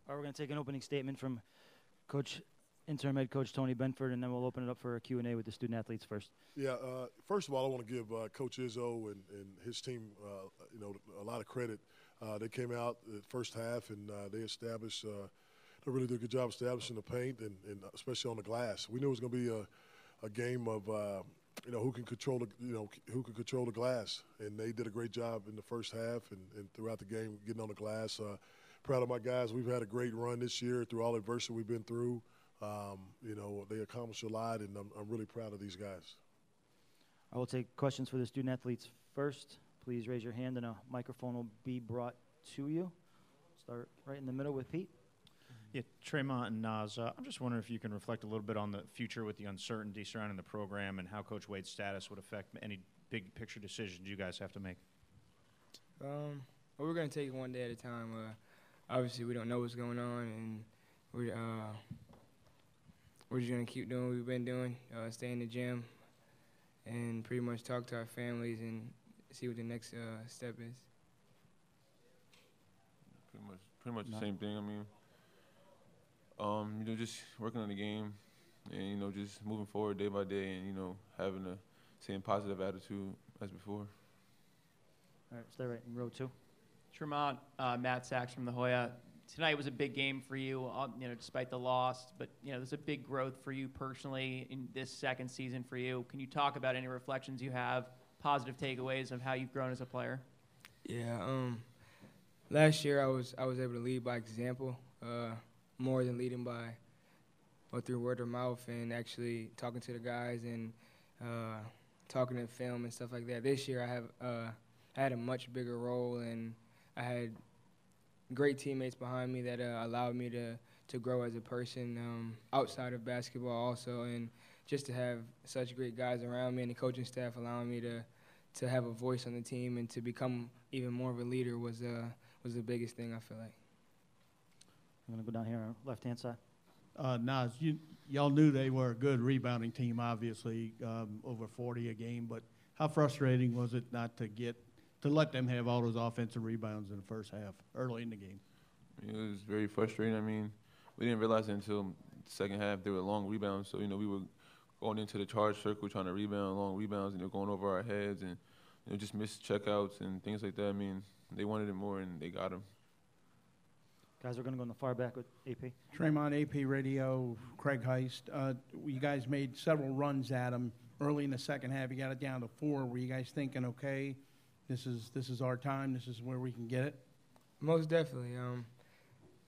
All right, we're going to take an opening statement from interim head coach Tony Benford, and then we'll open it up for a Q&A with the student athletes first. Yeah, first of all, I want to give Coach Izzo and his team, a lot of credit. They came out the first half and they established. They really did a good job establishing the paint and especially on the glass. We knew it was going to be a game of who can control the glass, and they did a great job in the first half and throughout the game getting on the glass. Proud of my guys. We've had a great run this year through all the adversity we've been through. They accomplished a lot, and I'm really proud of these guys. I will take questions for the student athletes first. Please raise your hand, and a microphone will be brought to you. Start right in the middle with Pete. Yeah, Tremont and Naz, I'm just wondering if you can reflect a little bit on the future with the uncertainty surrounding the program and how Coach Wade's status would affect any big picture decisions you guys have to make. We're going to take it one day at a time. Obviously, we don't know what's going on, and we're just going to keep doing what we've been doing, stay in the gym, and pretty much talk to our families and see what the next step is. Pretty much the same thing. I mean, just working on the game and, just moving forward day by day and, having the same positive attitude as before. All right, stay right in row 2. Tremont, Matt Sachs from La Jolla. Tonight was a big game for you, despite the loss. But, there's a big growth for you personally in this second season for you. Can you talk about any reflections you have, positive takeaways of how you've grown as a player? Yeah, last year I was able to lead by example, more than leading by or through word of mouth and actually talking to the guys and talking to film and stuff like that. This year I had a much bigger role, and I had great teammates behind me that allowed me to grow as a person outside of basketball also, and just to have such great guys around me and the coaching staff allowing me to have a voice on the team and to become even more of a leader was the biggest thing, I feel like. I'm going to go down here on the left-hand side. Naz, y'all knew they were a good rebounding team, obviously, over 40 a game, but how frustrating was it not to let them have all those offensive rebounds in the first half, early in the game? It was very frustrating. I mean, we didn't realize it until the second half they were long rebounds. So, we were going into the charge circle trying to rebound long rebounds, and they're going over our heads and, just missed checkouts and things like that. I mean, they wanted it more, and they got them. Guys, we're going to go in the far back with AP. Tremont, AP Radio, Craig Heist. You guys made several runs at them early in the second half. You got it down to 4. Were you guys thinking, okay, this is our time, this is where we can get it? Most definitely.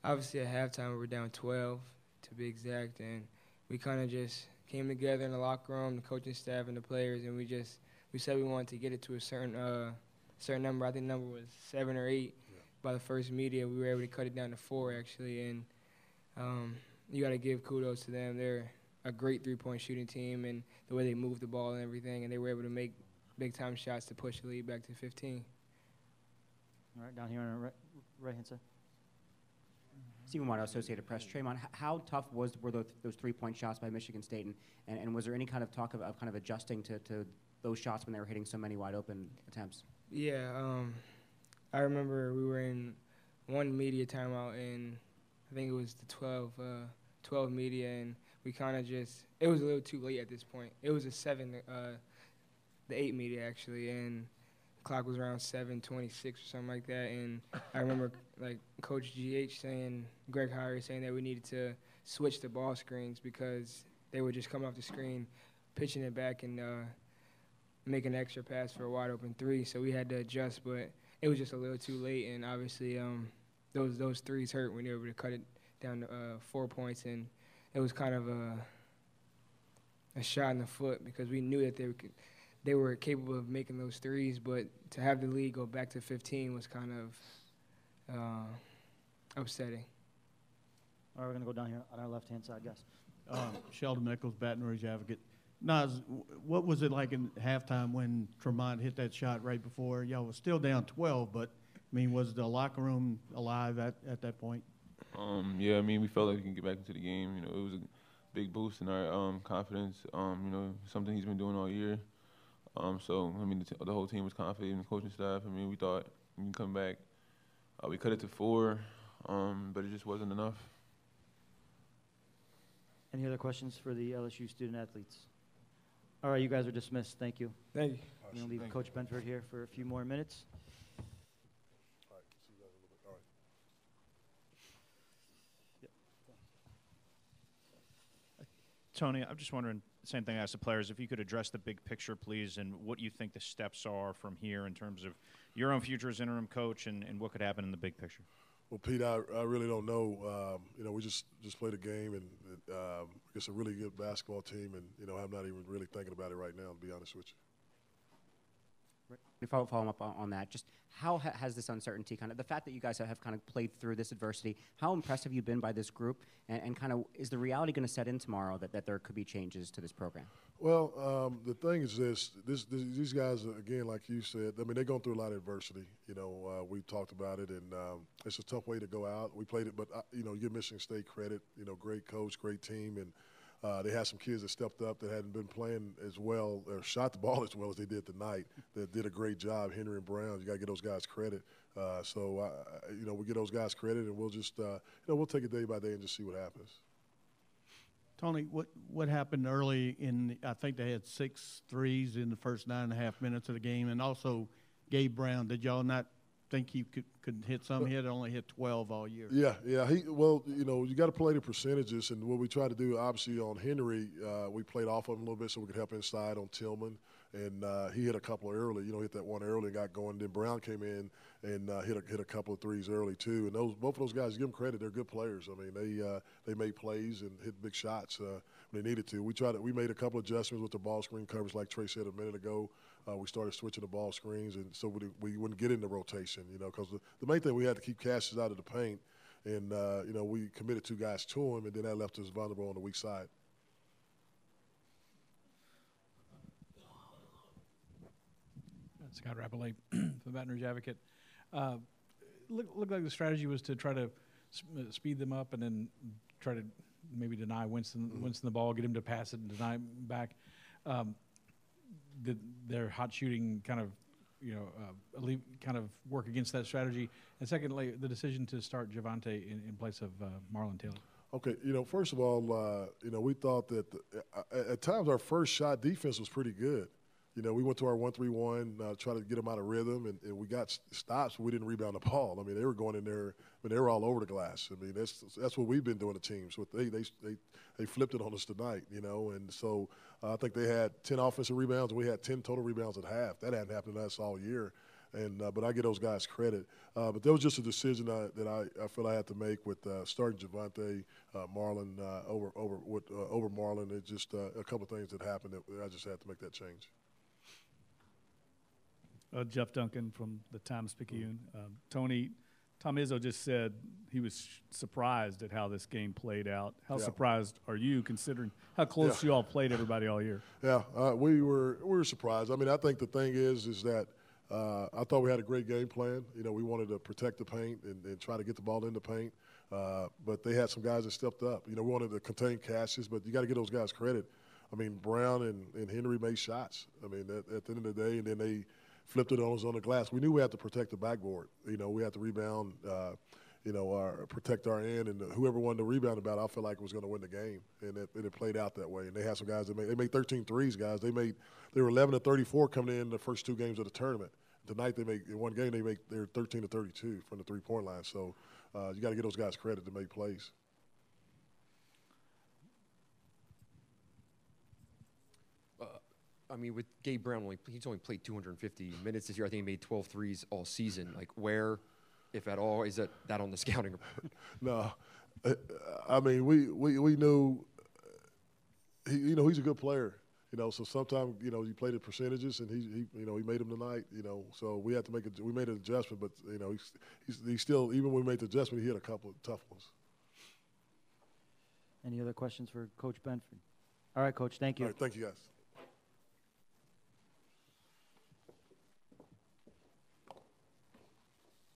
Obviously at halftime we were down 12 to be exact, and we kind of just came together in the locker room, the coaching staff and the players, and we said we wanted to get it to a certain number. I think the number was 7 or 8. By the first media, we were able to cut it down to 4 actually, and you got to give kudos to them. They're a great three-point shooting team, and the way they moved the ball and everything, and they were able to make big-time shots to push the lead back to 15. All right, down here on the right-hand side. Stephen Watt, Associated Press. Tremont, how tough were those three-point shots by Michigan State, and was there any kind of talk of kind of adjusting to those shots when they were hitting so many wide-open attempts? Yeah, I remember we were in one media timeout, and I think it was the 12 media, and we kind of it was a little too late at this point. It was the 8 media actually, and the clock was around 7:26 or something like that, and I remember like Coach GH Greg Hire saying that we needed to switch the ball screens because they would just come off the screen, pitching it back and make an extra pass for a wide open 3, so we had to adjust, but it was just a little too late, and obviously those threes hurt when they were able to cut it down to 4 points, and it was kind of a shot in the foot because we knew that they were capable of making those threes, but to have the lead go back to 15 was kind of upsetting. All right, we're going to go down here on our left-hand side, guys. Sheldon Nichols, Baton Rouge Advocate. Naz, what was it like in halftime when Tremont hit that shot right before? Y'all was still down 12, but, was the locker room alive at that point? Yeah, we felt like we can get back into the game. It was a big boost in our confidence, something he's been doing all year. The whole team was confident, the coaching staff. We thought we can come back. We cut it to 4. but it just wasn't enough. Any other questions for the LSU student athletes? All right, you guys are dismissed. Thank you. Thank you. I'm going to leave Coach Benford here for a few more minutes. All right, see you guys in a little bit. All right. Tony, I'm just wondering, same thing I asked the players, if you could address the big picture, please, and what you think the steps are from here in terms of your own future as interim coach and what could happen in the big picture. Well, Pete, I really don't know. We just played a game, and it's a really good basketball team, and, I'm not even really thinking about it right now, to be honest with you. Follow up on that, just how has this uncertainty the fact that you guys have kind of played through this adversity, how impressed have you been by this group, and kind of is the reality going to set in tomorrow that there could be changes to this program? Well, the thing is these guys, again, like you said, they're going through a lot of adversity. We talked about it, and it's a tough way to go out. We played it, but, give Michigan State credit, great coach, great team, and they had some kids that stepped up that hadn't been playing as well or shot the ball as well as they did tonight that did a great job. Henry and Brown, you got to give those guys credit. We give those guys credit, and we'll just, we'll take it day by day and just see what happens. Tony, what happened early I think they had 6 threes in the first 9.5 minutes of the game, and also Gabe Brown. Did y'all not think he could hit some? He had only hit 12 all year. Yeah. You got to play the percentages, and what we try to do, obviously, on Henry, we played off of him a little bit so we could help inside on Tillman, and he hit a couple early. Hit that one early and got going. Then Brown came in and hit a couple of threes early too. And both of those guys, give them credit, they're good players. I mean, they made plays and hit big shots when they needed to. We made a couple of adjustments with the ball screen coverage, like Trey said a minute ago. We started switching the ball screens, and so we wouldn't get into rotation, because the main thing, we had to keep Cassius out of the paint, and, we committed 2 guys to him, and then that left us vulnerable on the weak side. Scott Rappelay from the Baton Rouge Advocate. Looked like the strategy was to try to speed them up and then try to maybe deny Winston the ball, get him to pass it and deny him back. Did their hot shooting kind of work against that strategy? And secondly, the decision to start Javonte in place of Marlon Taylor. Okay, first of all, we thought that at times our first shot defense was pretty good. We went to our 1-3-1, try to get them out of rhythm, and we got stops, but we didn't rebound the ball. I mean, they were going in there, but they were all over the glass. I mean, that's what we've been doing to teams. They flipped it on us tonight, and so I think they had 10 offensive rebounds, and we had 10 total rebounds at half. That hadn't happened to us all year, but I give those guys credit. But that was just a decision that I feel I had to make with starting Javonte, Marlon over Marlon. It's just a couple of things that happened that I just had to make that change. Jeff Duncan from the Times-Picayune. Tony, Tom Izzo just said he was surprised at how this game played out. How surprised are you, considering how close you all played everybody all year? Yeah, we were surprised. I mean, I think the thing is that I thought we had a great game plan. We wanted to protect the paint and try to get the ball in the paint. But they had some guys that stepped up. We wanted to contain Cassius, but you got to give those guys credit. I mean, Brown and Henry made shots. I mean, at the end of the day, and then they flipped it on us on the glass. We knew we had to protect the backboard. We had to rebound, protect our end, and whoever won the rebound about, I felt like was going to win the game, and it played out that way. And they had some guys that made 13 threes, guys. They were 11 to 34 coming in the first 2 games of the tournament. Tonight in one game they're 13 to 32 from the 3-point line. So you got to give those guys credit to make plays. I mean, with Gabe Brown, he's only played 250 minutes this year. I think he made 12 threes all season. Like, where, if at all, is that on the scouting report? No. I mean, we knew he's a good player. So sometimes, you play the percentages, and he made them tonight, So we had to we made an adjustment, but, he's still, even when we made the adjustment, he hit a couple of tough ones. Any other questions for Coach Benford? All right, Coach, thank you. All right, thank you, guys.